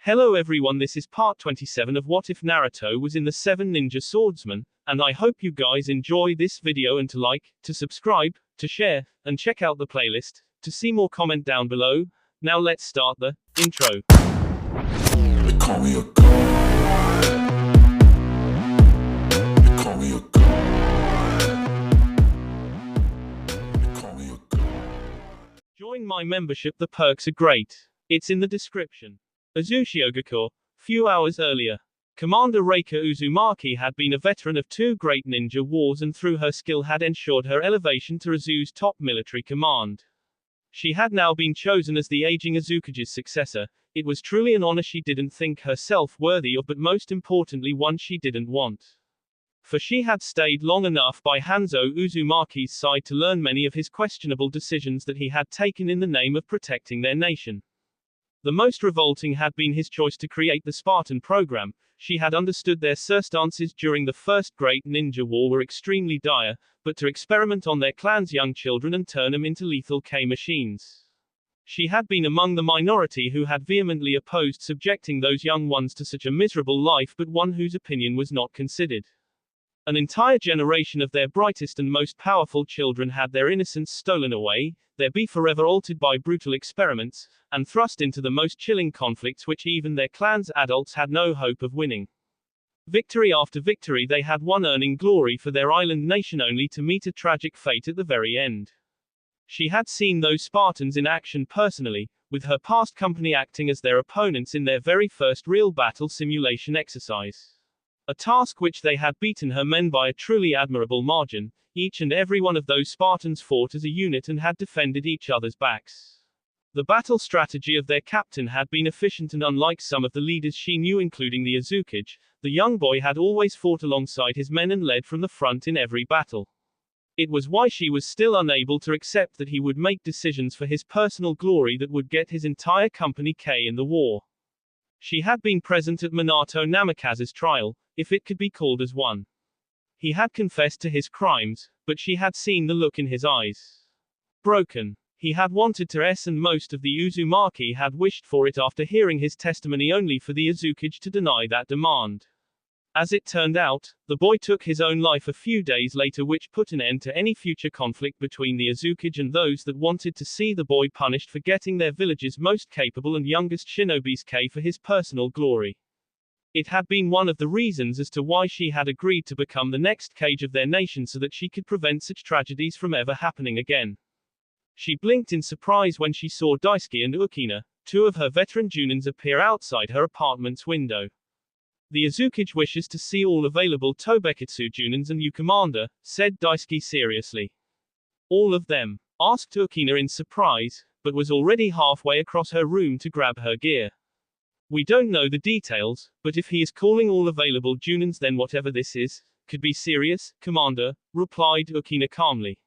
Hello everyone, this is part 27 of What If Naruto was in the 7 Ninja Swordsman, and I hope you guys enjoy this video and to like, to subscribe, to share, and check out the playlist, to see more comment down below. Now let's start the intro. They call me a god. They call me a god. They call me a god. Join my membership, the perks are great. It's in the description. Azuchiogakure. Few hours earlier, Commander Reika Uzumaki had been a veteran of 2 great ninja wars and through her skill had ensured her elevation to Azu's top military command. She had now been chosen as the aging Azukage's successor. It was truly an honor she didn't think herself worthy of, but most importantly one she didn't want. For she had stayed long enough by Hanzo Uzumaki's side to learn many of his questionable decisions that he had taken in the name of protecting their nation. The most revolting had been his choice to create the Spartan program. She had understood their circumstances during the first Great Ninja War were extremely dire, but to experiment on their clan's young children and turn them into lethal K-machines. She had been among the minority who had vehemently opposed subjecting those young ones to such a miserable life, but one whose opinion was not considered. An entire generation of their brightest and most powerful children had their innocence stolen away, their be forever altered by brutal experiments, and thrust into the most chilling conflicts which even their clan's adults had no hope of winning. Victory after victory they had won, earning glory for their island nation, only to meet a tragic fate at the very end. She had seen those Spartans in action personally, with her past company acting as their opponents in their very first real battle simulation exercise. A task which they had beaten her men by a truly admirable margin. Each and every one of those Spartans fought as a unit and had defended each other's backs. The battle strategy of their captain had been efficient, and unlike some of the leaders she knew, including the Azukage, the young boy had always fought alongside his men and led from the front in every battle. It was why she was still unable to accept that he would make decisions for his personal glory that would get his entire company K in the war. She had been present at Minato Namikaze's trial, if it could be called as one. He had confessed to his crimes, but she had seen the look in his eyes. Broken. He had wanted to and most of the Uzumaki had wished for it after hearing his testimony, only for the Azukage to deny that demand. As it turned out, the boy took his own life a few days later, which put an end to any future conflict between the Azukage and those that wanted to see the boy punished for getting their village's most capable and youngest shinobi's K for his personal glory. It had been one of the reasons as to why she had agreed to become the next Kage of their nation, so that she could prevent such tragedies from ever happening again. She blinked in surprise when she saw Daisuke and Ukina, 2 of her veteran Junins, appear outside her apartment's window. The Azukage wishes to see all available Tobekitsu Junins and you, Commander, said Daisuke seriously. All of them? Asked Ukina in surprise, but was already halfway across her room to grab her gear. We don't know the details, but if he is calling all available Junins, then whatever this is, could be serious, Commander, replied Ukina calmly.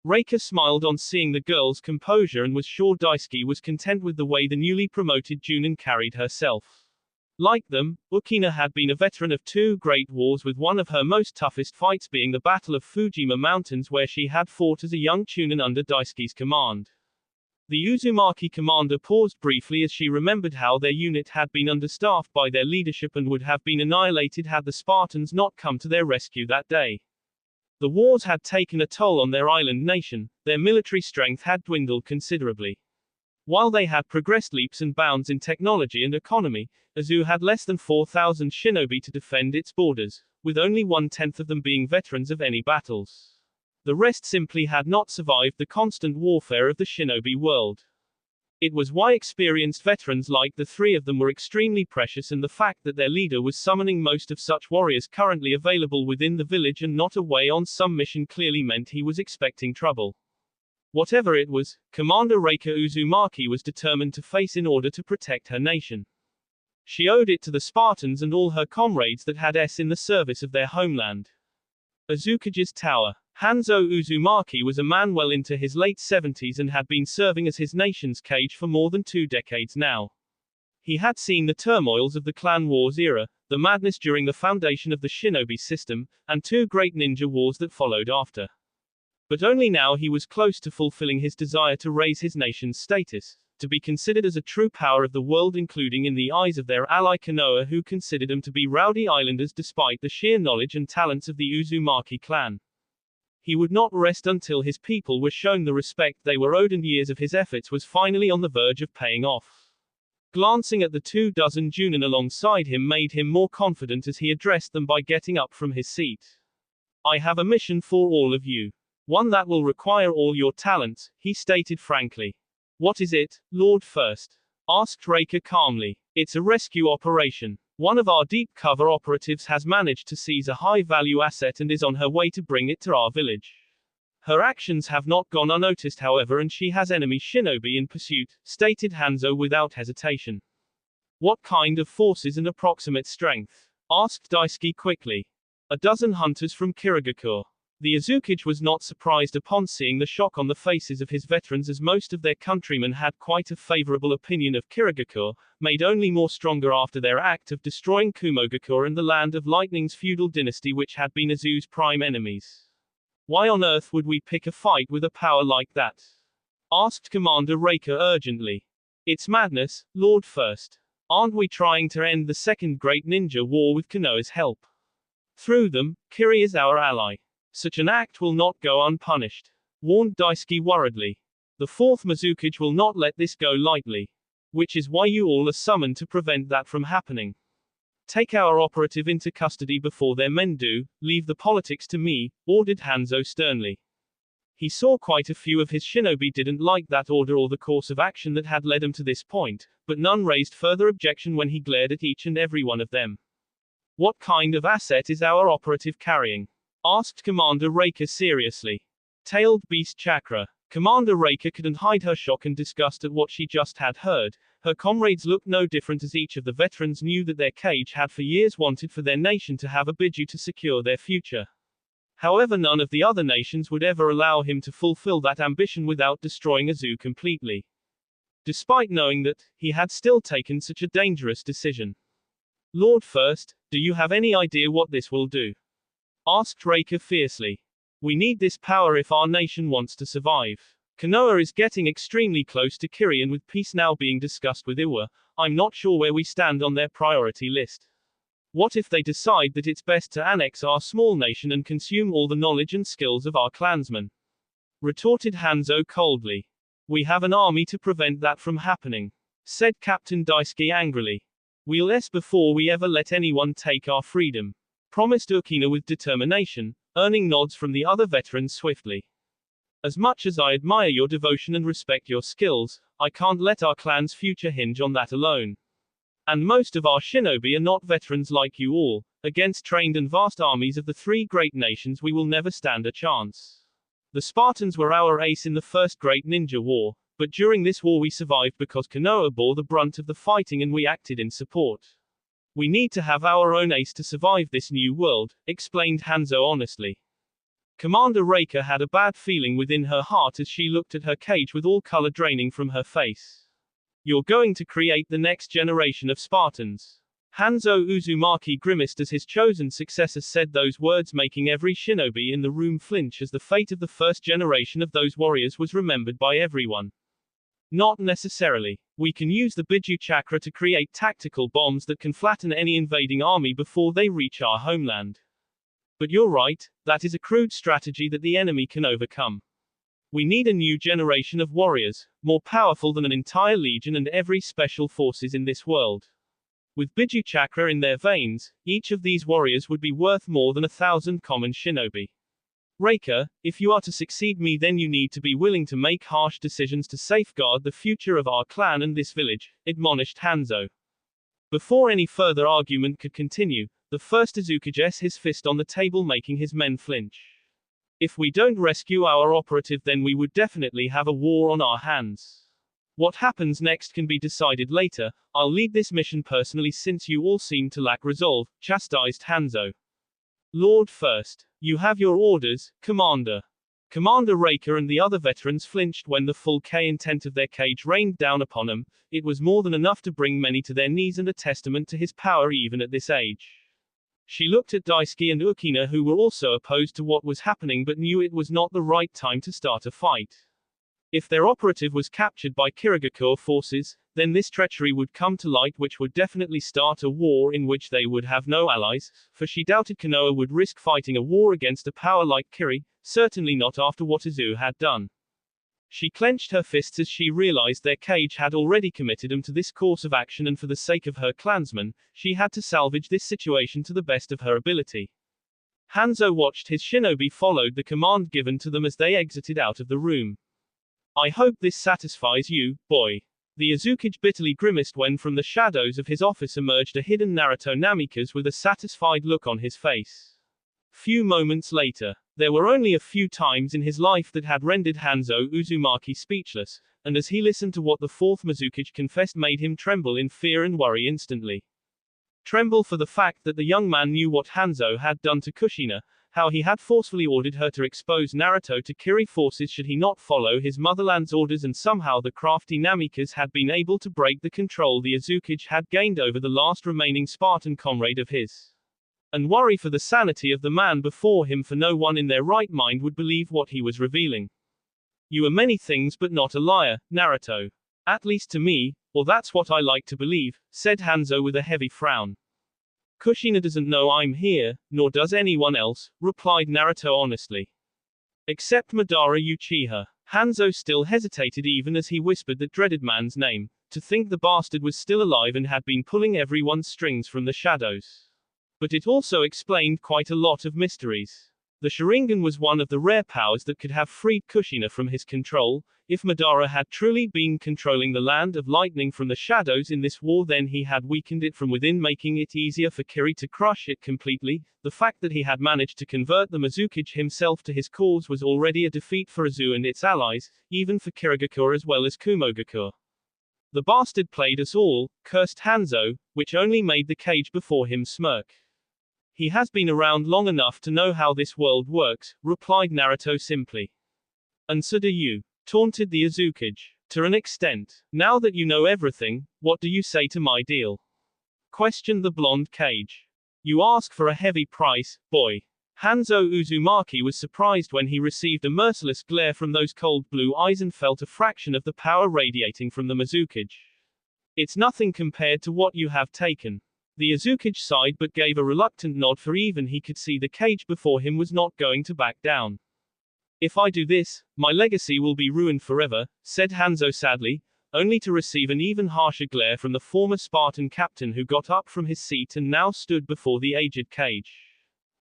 Reika smiled on seeing the girl's composure and was sure Daisuke was content with the way the newly promoted Junin carried herself. Like them, Ukina had been a veteran of 2 great wars, with one of her most toughest fights being the Battle of Fujima Mountains, where she had fought as a young Chunin under Daisuke's command. The Uzumaki commander paused briefly as she remembered how their unit had been understaffed by their leadership and would have been annihilated had the Spartans not come to their rescue that day. The wars had taken a toll on their island nation, their military strength had dwindled considerably. While they had progressed leaps and bounds in technology and economy, Azu had less than 4,000 shinobi to defend its borders, with only 1/10 of them being veterans of any battles. The rest simply had not survived the constant warfare of the shinobi world. It was why experienced veterans like the 3 of them were extremely precious, and the fact that their leader was summoning most of such warriors currently available within the village and not away on some mission clearly meant he was expecting trouble. Whatever it was, Commander Reika Uzumaki was determined to face in order to protect her nation. She owed it to the Spartans and all her comrades that had in the service of their homeland. Azukage's Tower. Hanzo Uzumaki was a man well into his late 70s and had been serving as his nation's Kage for more than 2 decades now. He had seen the turmoils of the Clan Wars era, the madness during the foundation of the shinobi system, and 2 great ninja wars that followed after. But only now he was close to fulfilling his desire to raise his nation's status, to be considered as a true power of the world, including in the eyes of their ally Konoha, who considered them to be rowdy islanders despite the sheer knowledge and talents of the Uzumaki clan. He would not rest until his people were shown the respect they were owed, and years of his efforts was finally on the verge of paying off. Glancing at the 24 Junin alongside him made him more confident as he addressed them by getting up from his seat. I have a mission for all of you. One that will require all your talents, he stated frankly. What is it, Lord First? Asked Reika calmly. It's a rescue operation. One of our deep cover operatives has managed to seize a high-value asset and is on her way to bring it to our village. Her actions have not gone unnoticed, however, and she has enemy shinobi in pursuit, stated Hanzo without hesitation. What kind of forces and approximate strength? Asked Daisuke quickly. 12 hunters from Kirigakure. The Azuki was not surprised upon seeing the shock on the faces of his veterans, as most of their countrymen had quite a favorable opinion of Kirigakure, made only more stronger after their act of destroying Kumogakure and the Land of Lightning's feudal dynasty, which had been Azu's prime enemies. Why on earth would we pick a fight with a power like that? Asked Commander Reika urgently. It's madness, Lord First. Aren't we trying to end the Second Great Ninja War with Konoha's help? Through them, Kiri is our ally. Such an act will not go unpunished, warned Daisuke worriedly. The 4th Mizukage will not let this go lightly. Which is why you all are summoned to prevent that from happening. Take our operative into custody before their men do, leave the politics to me, ordered Hanzo sternly. He saw quite a few of his shinobi didn't like that order or the course of action that had led him to this point, but none raised further objection when he glared at each and every one of them. What kind of asset is our operative carrying? Asked Commander Reika seriously. Tailed beast chakra. Commander Reika couldn't hide her shock and disgust at what she just had heard. Her comrades looked no different, as each of the veterans knew that their Kage had for years wanted for their nation to have a Biju to secure their future. However, none of the other nations would ever allow him to fulfill that ambition without destroying Azu completely. Despite knowing that, he had still taken such a dangerous decision. Lord First, do you have any idea what this will do? Asked Reika fiercely. We need this power if our nation wants to survive. Konoha is getting extremely close to Kiri, and with peace now being discussed with Iwa, I'm not sure where we stand on their priority list. What if they decide that it's best to annex our small nation and consume all the knowledge and skills of our clansmen? Retorted Hanzo coldly. We have an army to prevent that from happening, said Captain Daisuke angrily. We'll before we ever let anyone take our freedom, promised Ukina with determination, earning nods from the other veterans swiftly. As much as I admire your devotion and respect your skills, I can't let our clan's future hinge on that alone. And most of our shinobi are not veterans like you all. Against trained and vast armies of the 3 great nations we will never stand a chance. The Spartans were our ace in the First Great Ninja War, but during this war we survived because Konoha bore the brunt of the fighting and we acted in support. We need to have our own ace to survive this new world, explained Hanzo honestly. Commander Reika had a bad feeling within her heart as she looked at her Kage with all color draining from her face. You're going to create the next generation of Spartans. Hanzo Uzumaki grimaced as his chosen successor said those words, making every shinobi in the room flinch, as the fate of the first generation of those warriors was remembered by everyone. Not necessarily. We can use the Biju chakra to create tactical bombs that can flatten any invading army before they reach our homeland. But you're right, that is a crude strategy that the enemy can overcome. We need a new generation of warriors, more powerful than an entire legion and every special forces in this world. With Biju chakra in their veins, each of these warriors would be worth more than 1,000 common shinobi. Reika, if you are to succeed me, then you need to be willing to make harsh decisions to safeguard the future of our clan and this village, admonished Hanzo. Before any further argument could continue, the first Azuki his fist on the table, making his men flinch. If we don't rescue our operative, then we would definitely have a war on our hands. What happens next can be decided later. I'll lead this mission personally since you all seem to lack resolve, chastised Hanzo. Lord First, you have your orders, Commander. Commander Reika and the other veterans flinched when the full intent of their Kage rained down upon them. It was more than enough to bring many to their knees and a testament to his power even at this age. She looked at Daisuke and Ukina, who were also opposed to what was happening but knew it was not the right time to start a fight. If their operative was captured by Kirigakure forces, then this treachery would come to light, which would definitely start a war in which they would have no allies, for she doubted Konoha would risk fighting a war against a power like Kiri, certainly not after what Izu had done. She clenched her fists as she realized their cage had already committed them to this course of action, and for the sake of her clansmen, she had to salvage this situation to the best of her ability. Hanzo watched his shinobi followed the command given to them as they exited out of the room. I hope this satisfies you, boy. The Azuki bitterly grimaced when from the shadows of his office emerged a hidden Naruto Namikaze with a satisfied look on his face. Few moments later, there were only a few times in his life that had rendered Hanzo Uzumaki speechless, and as he listened to what the fourth Mizuki confessed made him tremble in fear and worry instantly. Tremble for the fact that the young man knew what Hanzo had done to Kushina, how he had forcefully ordered her to expose Naruto to Kiri forces should he not follow his motherland's orders, and somehow the crafty Namikaze had been able to break the control the Azuki had gained over the last remaining Spartan comrade of his. And worry for the sanity of the man before him, for no one in their right mind would believe what he was revealing. You are many things but not a liar, Naruto. At least to me, or that's what I like to believe, said Hanzo with a heavy frown. Kushina doesn't know I'm here, nor does anyone else, replied Naruto honestly. Except Madara Uchiha. Hanzo still hesitated even as he whispered that dreaded man's name, to think the bastard was still alive and had been pulling everyone's strings from the shadows. But it also explained quite a lot of mysteries. The Sharingan was one of the rare powers that could have freed Kushina from his control. If Madara had truly been controlling the land of lightning from the shadows in this war, then he had weakened it from within, making it easier for Kiri to crush it completely. The fact that he had managed to convert the Mizuki himself to his cause was already a defeat for Izu and its allies, even for Kirigakure as well as Kumogakure. The bastard played us all, cursed Hanzo, which only made the cage before him smirk. He has been around long enough to know how this world works, replied Naruto simply. And so do you, taunted the Azuki. To an extent. Now that you know everything, what do you say to my deal? Questioned the blonde cage. You ask for a heavy price, boy. Hanzo Uzumaki was surprised when he received a merciless glare from those cold blue eyes and felt a fraction of the power radiating from the Mizuki. It's nothing compared to what you have taken. The Azuki sighed but gave a reluctant nod, for even he could see the cage before him was not going to back down. If I do this, my legacy will be ruined forever, said Hanzo sadly, only to receive an even harsher glare from the former Spartan captain, who got up from his seat and now stood before the aged cage.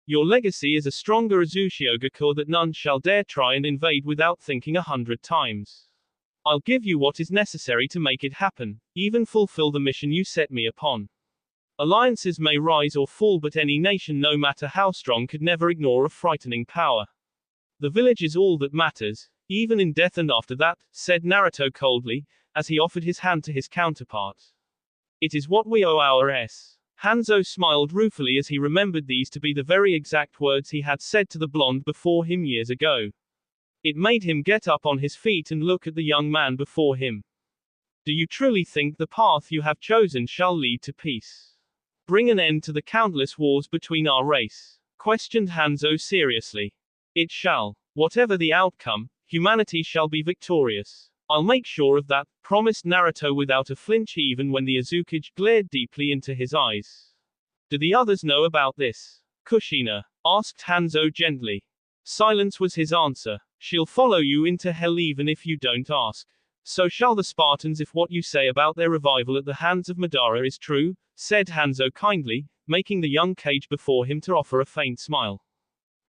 Your legacy is a stronger Azushiogaku that none shall dare try and invade without thinking 100 times. I'll give you what is necessary to make it happen, even fulfill the mission you set me upon. Alliances may rise or fall, but any nation, no matter how strong, could never ignore a frightening power. The village is all that matters, even in death and after that, said Naruto coldly, as he offered his hand to his counterpart. It is what we owe our S. Hanzo smiled ruefully as he remembered these to be the very exact words he had said to the blonde before him years ago. It made him get up on his feet and look at the young man before him. Do you truly think the path you have chosen shall lead to peace? Bring an end to the countless wars between our race? Questioned Hanzo seriously. It shall. Whatever the outcome, humanity shall be victorious. I'll make sure of that, promised Naruto without a flinch, even when the Azuki glared deeply into his eyes. Do the others know about this? Kushina asked Hanzo gently. Silence was his answer. She'll follow you into hell even if you don't ask. So shall the Spartans if what you say about their revival at the hands of Madara is true, said Hanzo kindly, making the young cage before him to offer a faint smile.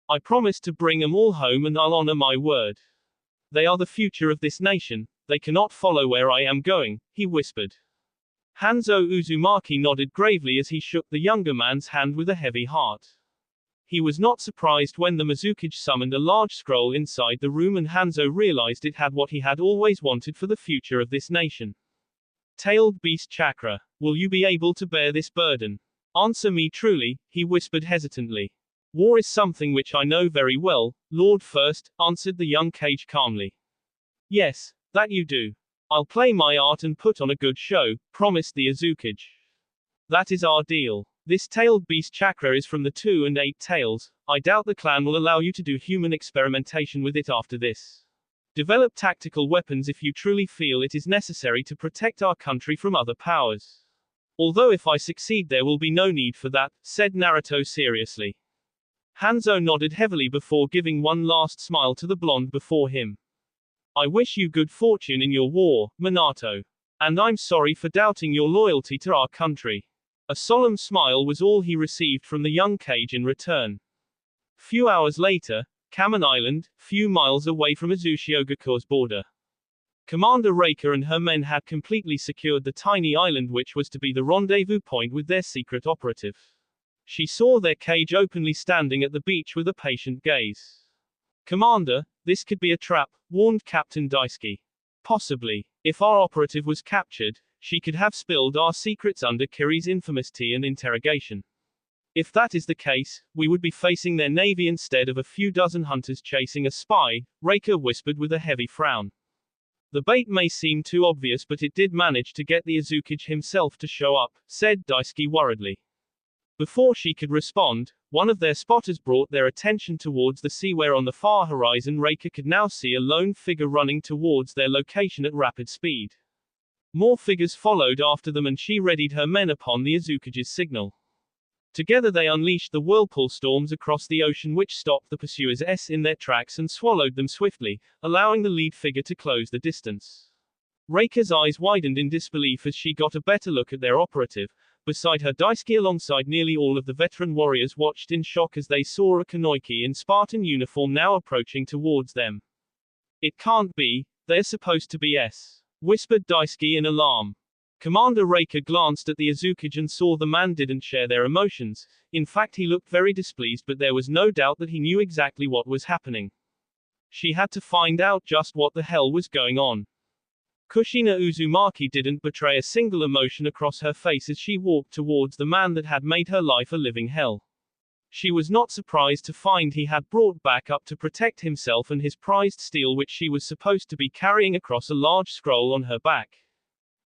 I promise to bring them all home, and I'll honor my word. They are the future of this nation, they cannot follow where I am going, he whispered. Hanzo Uzumaki nodded gravely as he shook the younger man's hand with a heavy heart. He was not surprised when the Mizuki summoned a large scroll inside the room, and Hanzo realized it had what he had always wanted for the future of this nation. Tailed beast chakra. Will you be able to bear this burden? Answer me truly, he whispered hesitantly. War is something which I know very well, Lord First, answered the young cage calmly. Yes, that you do. I'll play my art and put on a good show, promised the Azuki. That is our deal. This tailed beast chakra is from the 2 and 8 tails. I doubt the clan will allow you to do human experimentation with it after this. Develop tactical weapons if you truly feel it is necessary to protect our country from other powers. Although if I succeed there will be no need for that, said Naruto seriously. Hanzo nodded heavily before giving one last smile to the blonde before him. I wish you good fortune in your war, Minato. And I'm sorry for doubting your loyalty to our country. A solemn smile was all he received from the young Cage in return. Few hours later, Kamen Island, few miles away from Uzushiyogaku's border. Commander Reika and her men had completely secured the tiny island which was to be the rendezvous point with their secret operative. She saw their Cage openly standing at the beach with a patient gaze. Commander, this could be a trap, warned Captain Daisuke. Possibly. If our operative was captured, she could have spilled our secrets under Kiri's infamous tea and interrogation. If that is the case, we would be facing their navy instead of a few dozen hunters chasing a spy, Reika whispered with a heavy frown. The bait may seem too obvious but it did manage to get the Azukage himself to show up, said Daisuke worriedly. Before she could respond, one of their spotters brought their attention towards the sea where on the far horizon Reika could now see a lone figure running towards their location at rapid speed. More figures followed after them and she readied her men upon the Azukage's signal. Together they unleashed the whirlpool storms across the ocean which stopped the pursuers in their tracks and swallowed them swiftly, allowing the lead figure to close the distance. Reika's eyes widened in disbelief as she got a better look at their operative. Beside her Daisuke alongside nearly all of the veteran warriors watched in shock as they saw a Kunoichi in Spartan uniform now approaching towards them. It can't be, they're supposed to be whispered Daisuke in alarm. Commander Reika glanced at the Azukage and saw the man didn't share their emotions. In fact he looked very displeased but there was no doubt that he knew exactly what was happening. She had to find out just what the hell was going on. Kushina Uzumaki didn't betray a single emotion across her face as she walked towards the man that had made her life a living hell. She was not surprised to find he had brought back up to protect himself and his prized steel which she was supposed to be carrying across a large scroll on her back.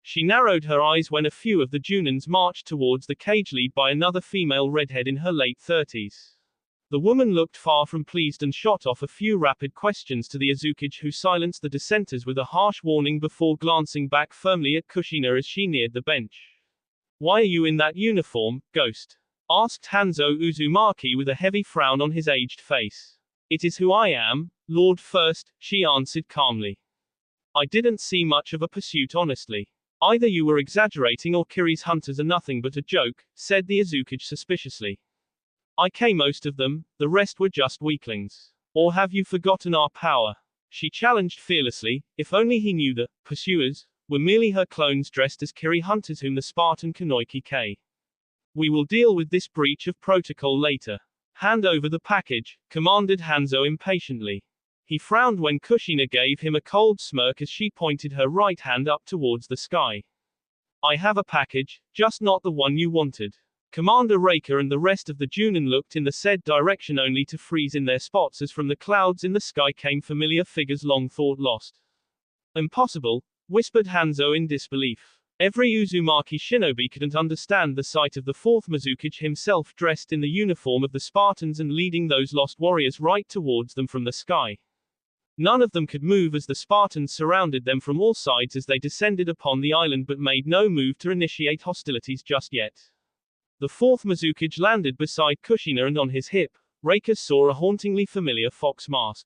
She narrowed her eyes when a few of the Junins marched towards the cage led by another female redhead in her late 30s. The woman looked far from pleased and shot off a few rapid questions to the Azukage who silenced the dissenters with a harsh warning before glancing back firmly at Kushina as she neared the bench. Why are you in that uniform, ghost? Asked Hanzo Uzumaki with a heavy frown on his aged face. It is who I am, Lord First, she answered calmly. I didn't see much of a pursuit honestly. Either you were exaggerating or Kiri's hunters are nothing but a joke, said the Azukage suspiciously. I came most of them, the rest were just weaklings. Or have you forgotten our power? She challenged fearlessly, if only he knew the pursuers were merely her clones dressed as Kiri hunters whom the Spartan Kunoichi K. We will deal with this breach of protocol later. Hand over the package, commanded Hanzo impatiently. He frowned when Kushina gave him a cold smirk as she pointed her right hand up towards the sky. I have a package, just not the one you wanted. Commander Reika and the rest of the Junin looked in the said direction only to freeze in their spots as from the clouds in the sky came familiar figures long thought lost. Impossible, whispered Hanzo in disbelief. Every Uzumaki shinobi couldn't understand the sight of the fourth Mizukage himself dressed in the uniform of the Spartans and leading those lost warriors right towards them from the sky. None of them could move as the Spartans surrounded them from all sides as they descended upon the island but made no move to initiate hostilities just yet. The fourth Mizukage landed beside Kushina and on his hip, Reika saw a hauntingly familiar fox mask.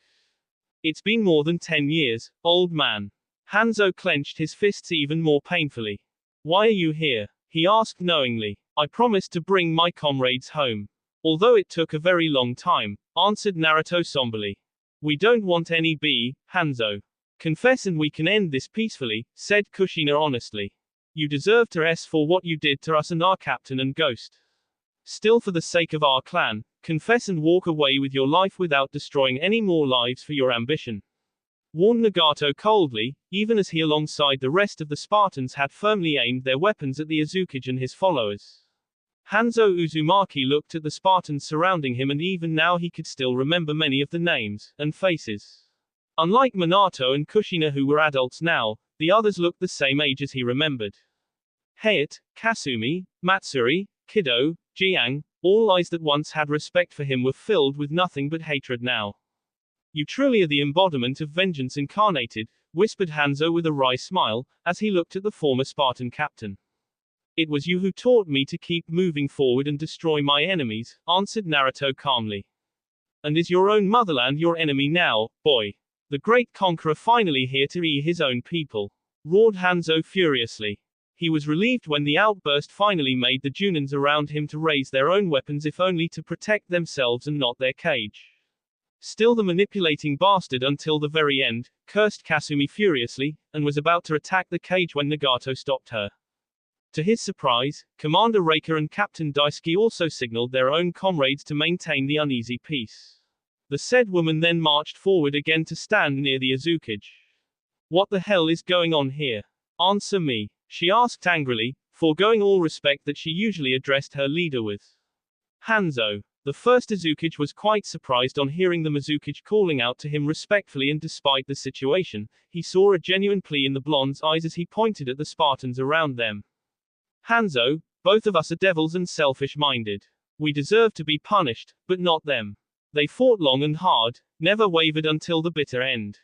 It's been more than 10 years, old man. Hanzo clenched his fists even more painfully. Why are you here? He asked knowingly. I promised to bring my comrades home. Although it took a very long time, answered Naruto somberly. We don't want any Hanzo. Confess and we can end this peacefully, said Kushina honestly. You deserve to for what you did to us and our captain and ghost. Still for the sake of our clan, confess and walk away with your life without destroying any more lives for your ambition. Warned Nagato coldly, even as he alongside the rest of the Spartans had firmly aimed their weapons at the Azukage and his followers. Hanzo Uzumaki looked at the Spartans surrounding him and even now he could still remember many of the names and faces. Unlike Minato and Kushina who were adults now, the others looked the same age as he remembered. Hayate, Kasumi, Matsuri, Kido, Jiang, all eyes that once had respect for him were filled with nothing but hatred now. You truly are the embodiment of vengeance incarnated, whispered Hanzo with a wry smile, as he looked at the former Spartan captain. It was you who taught me to keep moving forward and destroy my enemies, answered Naruto calmly. And is your own motherland your enemy now, boy? The great conqueror finally here to eat his own people, roared Hanzo furiously. He was relieved when the outburst finally made the Junins around him to raise their own weapons if only to protect themselves and not their cage. Still the manipulating bastard until the very end, cursed Kasumi furiously, and was about to attack the cage when Nagato stopped her. To his surprise, Commander Reika and Captain Daisuke also signaled their own comrades to maintain the uneasy peace. The said woman then marched forward again to stand near the Azukage. What the hell is going on here? Answer me, she asked angrily, foregoing all respect that she usually addressed her leader with. Hanzo. The first Azukage was quite surprised on hearing the Mizukage calling out to him respectfully, and despite the situation, he saw a genuine plea in the blonde's eyes as he pointed at the Spartans around them. Hanzo, both of us are devils and selfish-minded. We deserve to be punished, but not them. They fought long and hard, never wavered until the bitter end.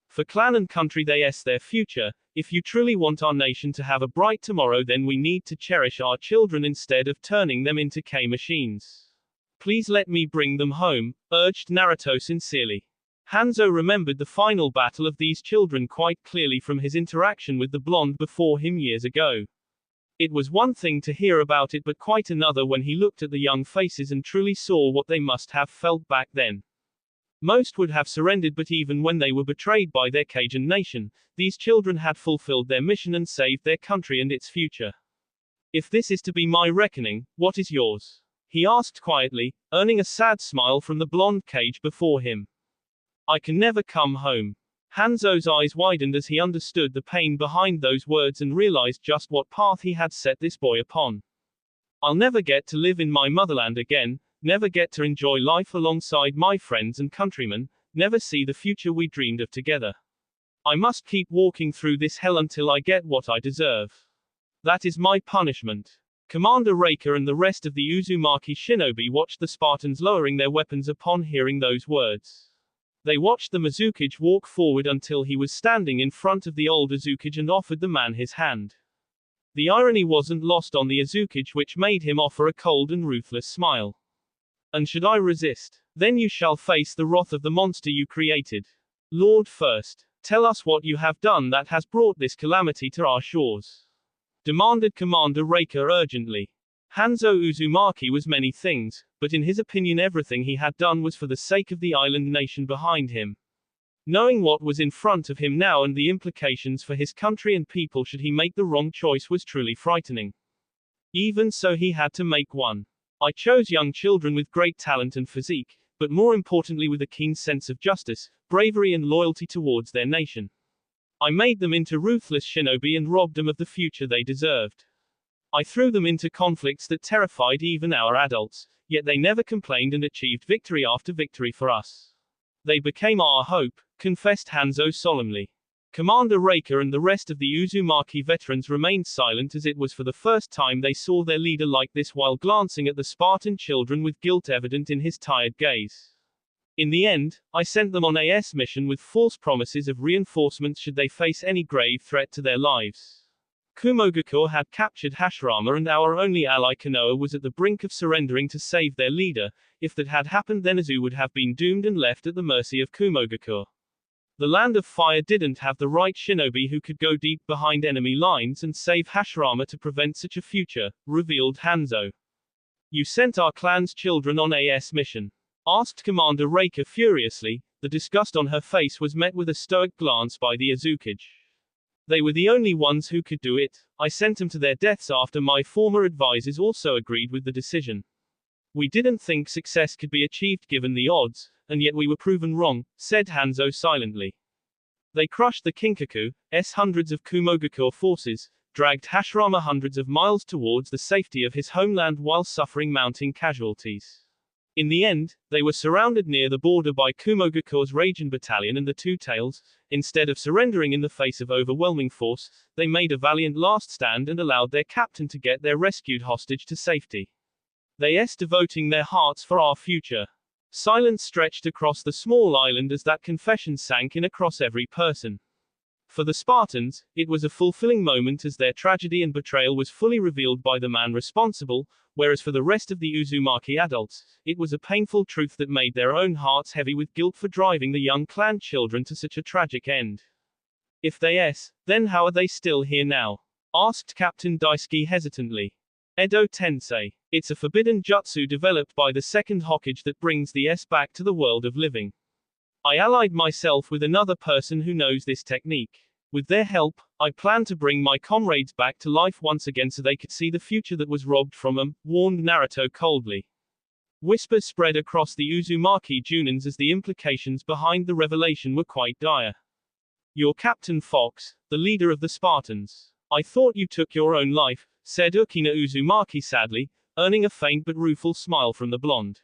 For clan and country they's their future. If you truly want our nation to have a bright tomorrow, then we need to cherish our children instead of turning them into K-machines. Please let me bring them home, urged Naruto sincerely. Hanzo remembered the final battle of these children quite clearly from his interaction with the blonde before him years ago. It was one thing to hear about it, but quite another when he looked at the young faces and truly saw what they must have felt back then. Most would have surrendered, but even when they were betrayed by their Cajun nation, these children had fulfilled their mission and saved their country and its future. If this is to be my reckoning, what is yours? He asked quietly, earning a sad smile from the blonde cage before him. I can never come home. Hanzo's eyes widened as he understood the pain behind those words and realized just what path he had set this boy upon. I'll never get to live in my motherland again, never get to enjoy life alongside my friends and countrymen, never see the future we dreamed of together. I must keep walking through this hell until I get what I deserve. That is my punishment. Commander Reika and the rest of the Uzumaki shinobi watched the Spartans lowering their weapons upon hearing those words. They watched the Mizukage walk forward until he was standing in front of the old Azukage and offered the man his hand. The irony wasn't lost on the Azukage, which made him offer a cold and ruthless smile. And should I resist? Then you shall face the wrath of the monster you created. Lord, first, tell us what you have done that has brought this calamity to our shores, demanded Commander Reika urgently. Hanzo Uzumaki was many things, but in his opinion everything he had done was for the sake of the island nation behind him. Knowing what was in front of him now and the implications for his country and people should he make the wrong choice was truly frightening. Even so, he had to make one. I chose young children with great talent and physique, but more importantly with a keen sense of justice, bravery and loyalty towards their nation. I made them into ruthless shinobi and robbed them of the future they deserved. I threw them into conflicts that terrified even our adults, yet they never complained and achieved victory after victory for us. They became our hope, confessed Hanzo solemnly. Commander Reika and the rest of the Uzumaki veterans remained silent, as it was for the first time they saw their leader like this, while glancing at the Spartan children with guilt evident in his tired gaze. In the end, I sent them on a mission with false promises of reinforcements should they face any grave threat to their lives. Kumogakure had captured Hashirama, and our only ally Konoha was at the brink of surrendering to save their leader. If that had happened, then Azu would have been doomed and left at the mercy of Kumogakure. The Land of Fire didn't have the right shinobi who could go deep behind enemy lines and save Hashirama to prevent such a future, revealed Hanzo. You sent our clan's children on a mission? Asked Commander Reika furiously. The disgust on her face was met with a stoic glance by the Azukage. They were the only ones who could do it. I sent them to their deaths after my former advisors also agreed with the decision. We didn't think success could be achieved given the odds, and yet we were proven wrong, said Hanzo silently. They crushed the Kinkaku's hundreds of Kumogakure forces, dragged Hashirama hundreds of miles towards the safety of his homeland while suffering mounting casualties. In the end, they were surrounded near the border by Kumogakure's Raging Battalion and the Two Tails. Instead of surrendering in the face of overwhelming force, they made a valiant last stand and allowed their captain to get their rescued hostage to safety. They's devoting their hearts for our future. Silence stretched across the small island as that confession sank in across every person. For the Spartans, it was a fulfilling moment as their tragedy and betrayal was fully revealed by the man responsible, whereas for the rest of the Uzumaki adults, it was a painful truth that made their own hearts heavy with guilt for driving the young clan children to such a tragic end. If they yes, then how are they still here now? Asked Captain Daisuke hesitantly. Edo Tensei. It's a forbidden jutsu developed by the second Hokage that brings the S back to the world of living. I allied myself with another person who knows this technique. With their help, I plan to bring my comrades back to life once again so they could see the future that was robbed from them, warned Naruto coldly. Whispers spread across the Uzumaki Junins as the implications behind the revelation were quite dire. You're Captain Fox, the leader of the Spartans. I thought you took your own life, said Ukina Uzumaki sadly, earning a faint but rueful smile from the blonde.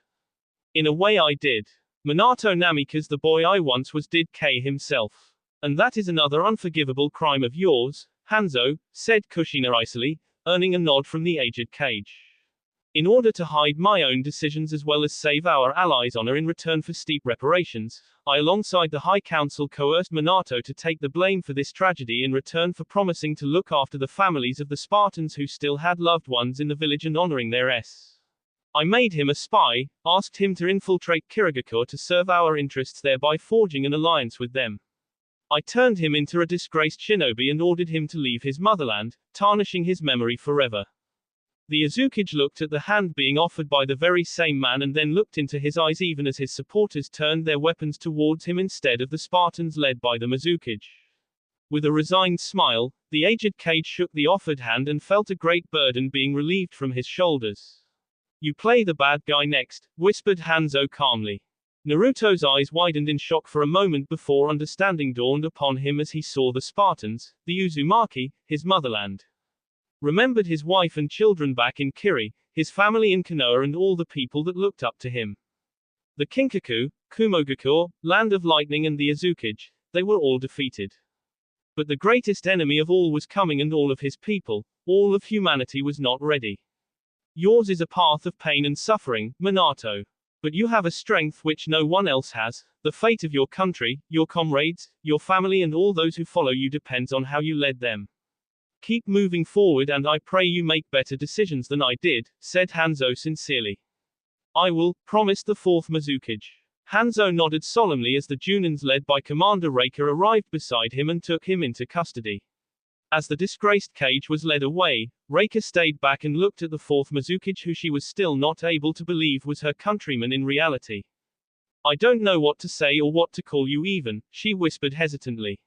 In a way I did. Minato Namikaze the boy I once was did K himself. And that is another unforgivable crime of yours, Hanzo, said Kushina icily, earning a nod from the aged Kage. In order to hide my own decisions as well as save our allies' honor in return for steep reparations, I alongside the High Council coerced Minato to take the blame for this tragedy in return for promising to look after the families of the Spartans who still had loved ones in the village and honoring their S. I made him a spy, asked him to infiltrate Kirigakure to serve our interests thereby forging an alliance with them. I turned him into a disgraced shinobi and ordered him to leave his motherland, tarnishing his memory forever. The Azukage looked at the hand being offered by the very same man and then looked into his eyes even as his supporters turned their weapons towards him instead of the Spartans led by the Azukage. With a resigned smile, the aged Kage shook the offered hand and felt a great burden being relieved from his shoulders. You play the bad guy next, whispered Hanzo calmly. Naruto's eyes widened in shock for a moment before understanding dawned upon him as he saw the Spartans, the Uzumaki, his motherland. Remembered his wife and children back in Kiri, his family in Konoha and all the people that looked up to him. The Kinkaku, Kumogakure, Land of Lightning and the Azukage, they were all defeated. But the greatest enemy of all was coming and all of his people, all of humanity was not ready. Yours is a path of pain and suffering, Minato. But you have a strength which no one else has. The fate of your country, your comrades, your family and all those who follow you depends on how you led them. Keep moving forward and I pray you make better decisions than I did, said Hanzo sincerely. I will, promised the fourth Mizukage. Hanzo nodded solemnly as the Junins led by Commander Reika arrived beside him and took him into custody. As the disgraced Kage was led away, Reika stayed back and looked at the fourth Mizukage who she was still not able to believe was her countryman in reality. I don't know what to say or what to call you even, she whispered hesitantly.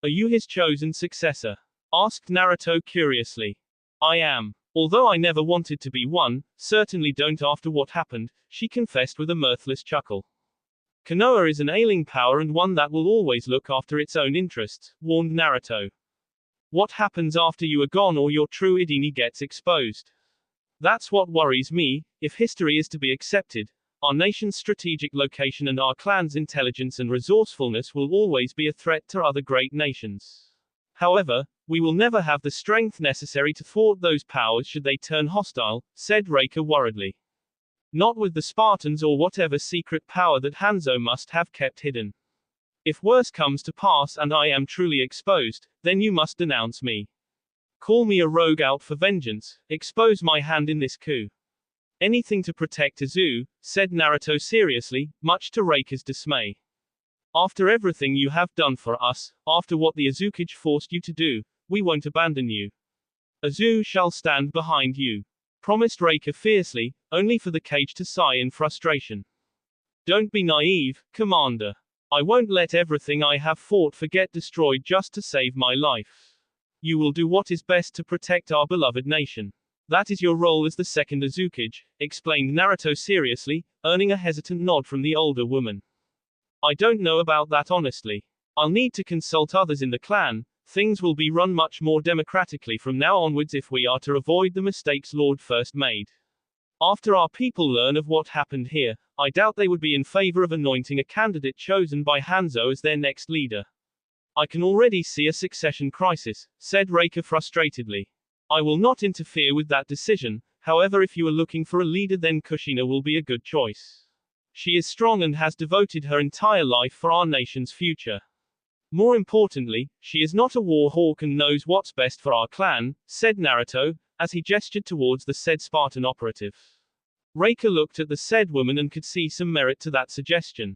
Are you his chosen successor? Asked Naruto curiously. I am. Although I never wanted to be one, certainly don't after what happened, she confessed with a mirthless chuckle. Konoha is an ailing power and one that will always look after its own interests, warned Naruto. What happens after you are gone or your true identity gets exposed? That's what worries me. If history is to be accepted, our nation's strategic location and our clan's intelligence and resourcefulness will always be a threat to other great nations. However, we will never have the strength necessary to thwart those powers should they turn hostile, said Reika worriedly. Not with the Spartans or whatever secret power that Hanzo must have kept hidden. If worse comes to pass and I am truly exposed, then you must denounce me. Call me a rogue out for vengeance, expose my hand in this coup. Anything to protect Izu, said Naruto seriously, much to Reika's dismay. After everything you have done for us, after what the Azukage forced you to do, we won't abandon you. Izu shall stand behind you. Promised Reika fiercely, only for the Kage to sigh in frustration. Don't be naive, Commander. I won't let everything I have fought for get destroyed just to save my life. You will do what is best to protect our beloved nation. That is your role as the second Azukage, explained Naruto seriously, earning a hesitant nod from the older woman. I don't know about that honestly. I'll need to consult others in the clan. Things will be run much more democratically from now onwards if we are to avoid the mistakes Lord First made. After our people learn of what happened here, I doubt they would be in favor of anointing a candidate chosen by Hanzo as their next leader. I can already see a succession crisis, said Reika frustratedly. I will not interfere with that decision, however if you are looking for a leader then Kushina will be a good choice. She is strong and has devoted her entire life for our nation's future. More importantly, she is not a war hawk and knows what's best for our clan, said Naruto, as he gestured towards the said Spartan operative. Reika looked at the said woman and could see some merit to that suggestion.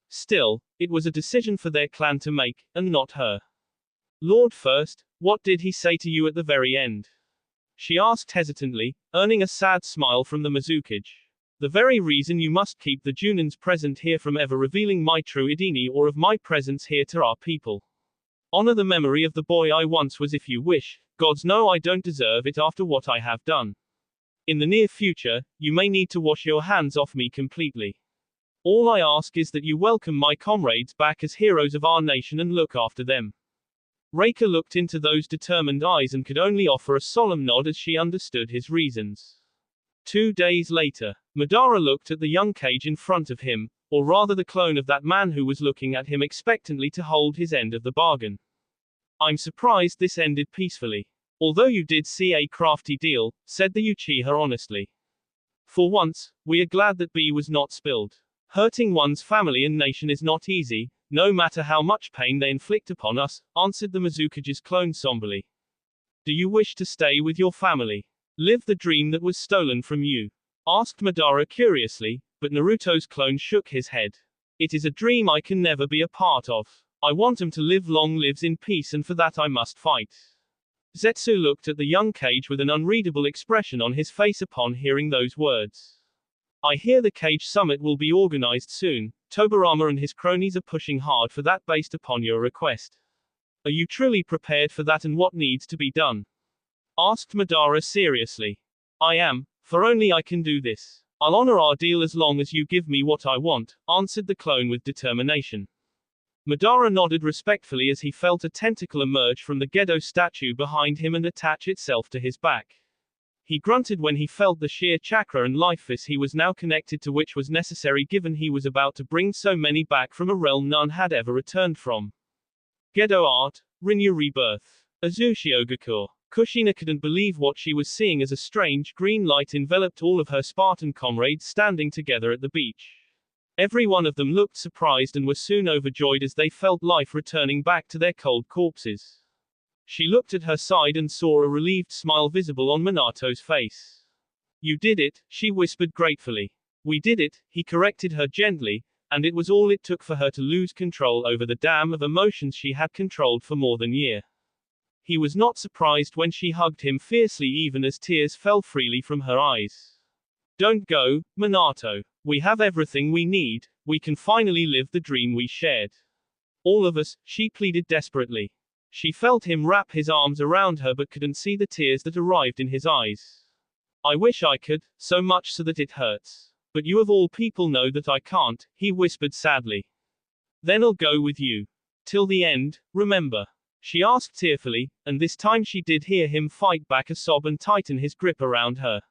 Still, it was a decision for their clan to make, and not her. Lord First, what did he say to you at the very end? She asked hesitantly, earning a sad smile from the Mizukage. The very reason you must keep the Junins present here from ever revealing my true identity or of my presence here to our people. Honor the memory of the boy I once was if you wish, gods know I don't deserve it after what I have done. In the near future, you may need to wash your hands off me completely. All I ask is that you welcome my comrades back as heroes of our nation and look after them. Reika looked into those determined eyes and could only offer a solemn nod as she understood his reasons. 2 days later, Madara looked at the young cage in front of him, or rather the clone of that man who was looking at him expectantly to hold his end of the bargain. I'm surprised this ended peacefully. Although you did see a crafty deal, said the Uchiha honestly. For once, we are glad that B was not spilled. Hurting one's family and nation is not easy, no matter how much pain they inflict upon us, answered the Mizukage's clone somberly. Do you wish to stay with your family? Live the dream that was stolen from you? Asked Madara curiously, but Naruto's clone shook his head. It is a dream I can never be a part of. I want him to live long lives in peace and for that I must fight. Zetsu looked at the young cage with an unreadable expression on his face upon hearing those words. I hear the cage summit will be organized soon. Tobirama and his cronies are pushing hard for that based upon your request. Are you truly prepared for that and what needs to be done? Asked Madara seriously. I am, for only I can do this. I'll honor our deal as long as you give me what I want, answered the clone with determination. Madara nodded respectfully as he felt a tentacle emerge from the Gedo statue behind him and attach itself to his back. He grunted when he felt the sheer chakra and life force he was now connected to, which was necessary given he was about to bring so many back from a realm none had ever returned from. Gedo art, renew rebirth. Azushiogakur. Kushina couldn't believe what she was seeing as a strange green light enveloped all of her Spartan comrades standing together at the beach. Every one of them looked surprised and were soon overjoyed as they felt life returning back to their cold corpses. She looked at her side and saw a relieved smile visible on Minato's face. You did it, she whispered gratefully. We did it, he corrected her gently, and it was all it took for her to lose control over the dam of emotions she had controlled for more than a year. He was not surprised when she hugged him fiercely even as tears fell freely from her eyes. Don't go, Minato. We have everything we need, we can finally live the dream we shared. All of us, she pleaded desperately. She felt him wrap his arms around her but couldn't see the tears that arrived in his eyes. I wish I could, so much so that it hurts. But you of all people know that I can't, he whispered sadly. Then I'll go with you. Till the end, remember. She asked tearfully, and this time she did hear him fight back a sob and tighten his grip around her.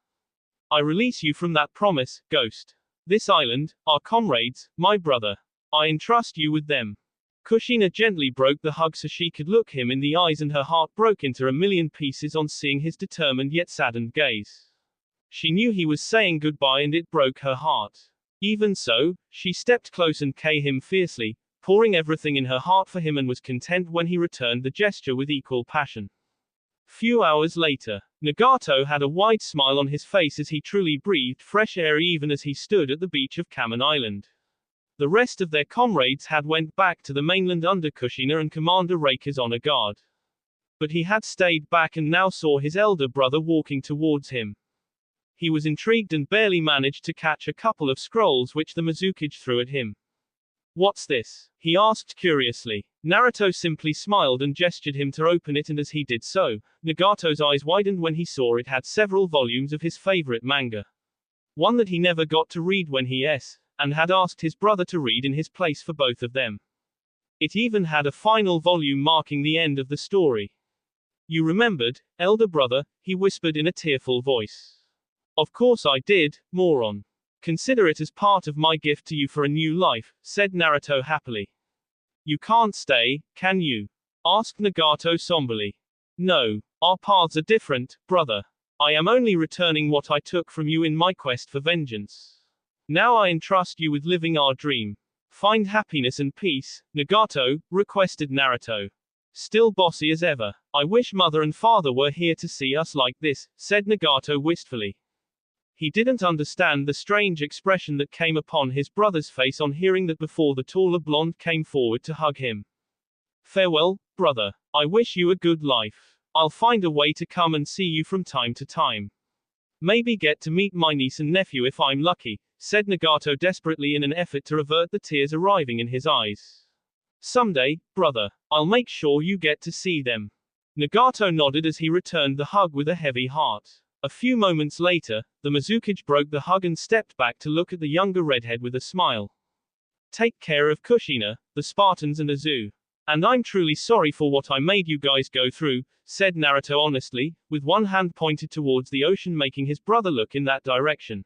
I release you from that promise, Ghost. This island, our comrades, my brother. I entrust you with them. Kushina gently broke the hug so she could look him in the eyes and her heart broke into a million pieces on seeing his determined yet saddened gaze. She knew he was saying goodbye and it broke her heart. Even so, she stepped close and kissed him fiercely, pouring everything in her heart for him and was content when he returned the gesture with equal passion. Few hours later, Nagato had a wide smile on his face as he truly breathed fresh air even as he stood at the beach of Kamen Island. The rest of their comrades had went back to the mainland under Kushina and Commander Reika's honor guard. But he had stayed back and now saw his elder brother walking towards him. He was intrigued and barely managed to catch a couple of scrolls which the Mizukage threw at him. What's this? He asked curiously. Naruto simply smiled and gestured him to open it and as he did so, Nagato's eyes widened when he saw it had several volumes of his favorite manga. One that he never got to read when he and had asked his brother to read in his place for both of them. It even had a final volume marking the end of the story. You remembered, elder brother, he whispered in a tearful voice. Of course I did, moron. Consider it as part of my gift to you for a new life, said Naruto happily. You can't stay, can you? Asked Nagato somberly. No, our paths are different, brother. I am only returning what I took from you in my quest for vengeance. Now I entrust you with living our dream. Find happiness and peace, Nagato, requested Naruto. Still bossy as ever. I wish mother and father were here to see us like this, said Nagato wistfully. He didn't understand the strange expression that came upon his brother's face on hearing that before the taller blonde came forward to hug him. Farewell, brother. I wish you a good life. I'll find a way to come and see you from time to time. Maybe get to meet my niece and nephew if I'm lucky, said Nagato desperately in an effort to avert the tears arriving in his eyes. Someday, brother. I'll make sure you get to see them. Nagato nodded as he returned the hug with a heavy heart. A few moments later, the Mizukage broke the hug and stepped back to look at the younger redhead with a smile. Take care of Kushina, the Spartans and Azu. And I'm truly sorry for what I made you guys go through, said Naruto honestly, with one hand pointed towards the ocean making his brother look in that direction.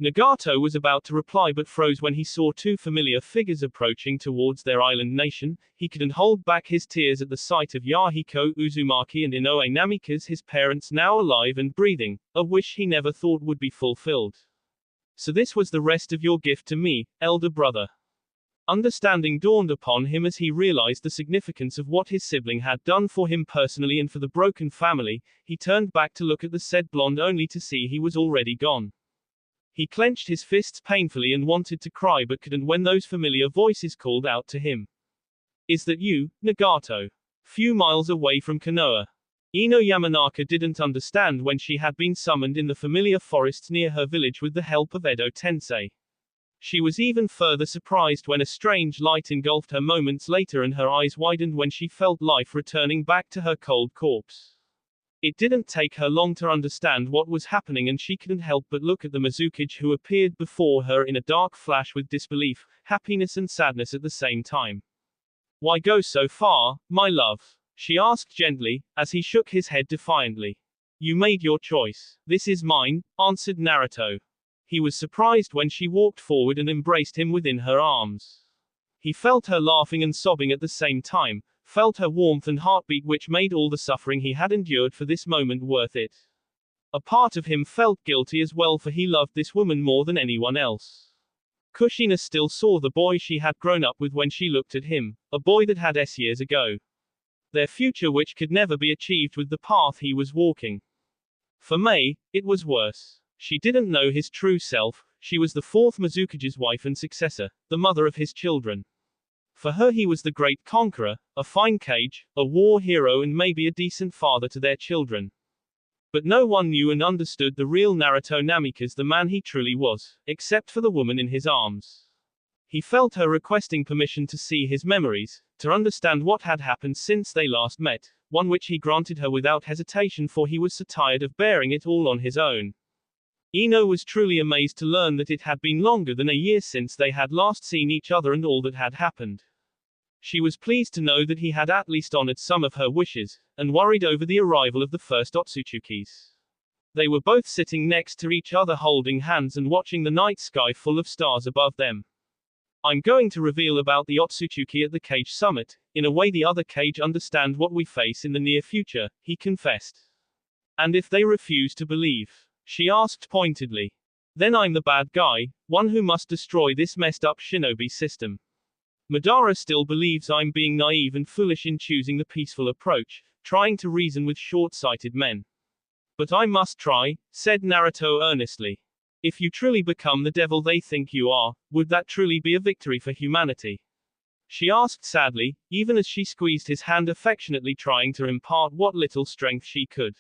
Nagato was about to reply but froze when he saw two familiar figures approaching towards their island nation. He couldn't hold back his tears at the sight of Yahiko Uzumaki and Inoue Namikaze, his parents now alive and breathing, a wish he never thought would be fulfilled. So this was the rest of your gift to me, elder brother. Understanding dawned upon him as he realized the significance of what his sibling had done for him personally and for the broken family. He turned back to look at the said blonde only to see he was already gone. He clenched his fists painfully and wanted to cry but couldn't when those familiar voices called out to him. Is that you, Nagato? Few miles away from Konoha. Ino Yamanaka didn't understand when she had been summoned in the familiar forests near her village with the help of Edo Tensei. She was even further surprised when a strange light engulfed her moments later and her eyes widened when she felt life returning back to her cold corpse. It didn't take her long to understand what was happening and she couldn't help but look at the Mizukage who appeared before her in a dark flash with disbelief, happiness and sadness at the same time. Why go so far, my love? She asked gently, as he shook his head defiantly. You made your choice. This is mine, answered Naruto. He was surprised when she walked forward and embraced him within her arms. He felt her laughing and sobbing at the same time, felt her warmth and heartbeat which made all the suffering he had endured for this moment worth it. A part of him felt guilty as well for he loved this woman more than anyone else. Kushina still saw the boy she had grown up with when she looked at him, a boy that had years ago. Their future which could never be achieved with the path he was walking. For Mei, it was worse. She didn't know his true self. She was the fourth Mizukage's wife and successor, the mother of his children. For her he was the great conqueror, a fine Kage, a war hero and maybe a decent father to their children. But no one knew and understood the real Naruto Namikaze, the man he truly was, except for the woman in his arms. He felt her requesting permission to see his memories, to understand what had happened since they last met, one which he granted her without hesitation for he was so tired of bearing it all on his own. Ino was truly amazed to learn that it had been longer than a year since they had last seen each other and all that had happened. She was pleased to know that he had at least honored some of her wishes, and worried over the arrival of the first Otsuchukis. They were both sitting next to each other holding hands and watching the night sky full of stars above them. I'm going to reveal about the Otsuchuki at the Kage Summit, in a way the other Kage understand what we face in the near future, he confessed. And if they refuse to believe? She asked pointedly. Then I'm the bad guy, one who must destroy this messed up shinobi system. Madara still believes I'm being naive and foolish in choosing the peaceful approach, trying to reason with short-sighted men. But I must try, said Naruto earnestly. If you truly become the devil they think you are, would that truly be a victory for humanity? She asked sadly, even as she squeezed his hand affectionately trying to impart what little strength she could.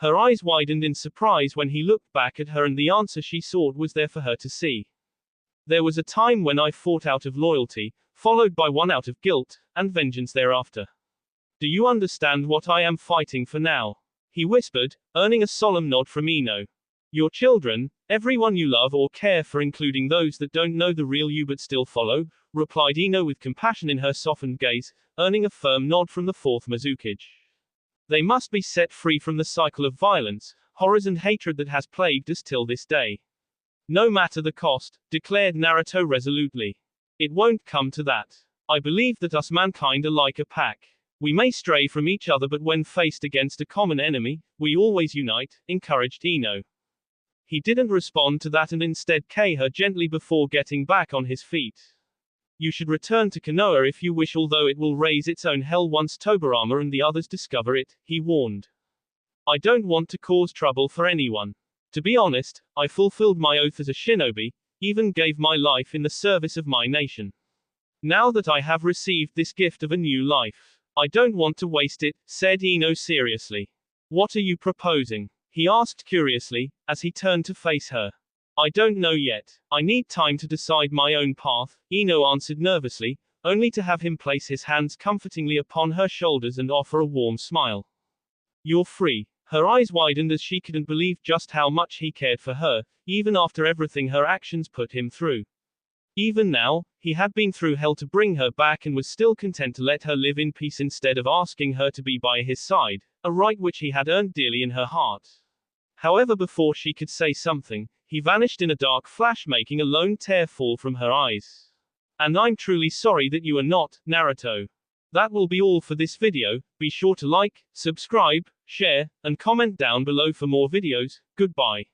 Her eyes widened in surprise when he looked back at her and the answer she sought was there for her to see. There was a time when I fought out of loyalty, followed by one out of guilt, and vengeance thereafter. Do you understand what I am fighting for now? He whispered, earning a solemn nod from Ino. Your children, everyone you love or care for including those that don't know the real you but still follow, replied Ino with compassion in her softened gaze, earning a firm nod from the fourth Mizukage. They must be set free from the cycle of violence, horrors and hatred that has plagued us till this day. No matter the cost, declared Naruto resolutely. It won't come to that. I believe that us mankind are like a pack. We may stray from each other but when faced against a common enemy, we always unite, encouraged Ino. He didn't respond to that and instead kissed her gently before getting back on his feet. You should return to Konoha if you wish, although it will raise its own hell once Tobirama and the others discover it, he warned. I don't want to cause trouble for anyone. To be honest, I fulfilled my oath as a shinobi, even gave my life in the service of my nation. Now that I have received this gift of a new life, I don't want to waste it, said Ino seriously. What are you proposing? He asked curiously, as he turned to face her. I don't know yet. I need time to decide my own path, Ino answered nervously, only to have him place his hands comfortingly upon her shoulders and offer a warm smile. You're free. Her eyes widened as she couldn't believe just how much he cared for her, even after everything her actions put him through. Even now, he had been through hell to bring her back and was still content to let her live in peace instead of asking her to be by his side, a right which he had earned dearly in her heart. However, before she could say something, he vanished in a dark flash, making a lone tear fall from her eyes. And I'm truly sorry that you are not, Naruto. That will be all for this video. Be sure to like, subscribe, share, and comment down below for more videos. Goodbye.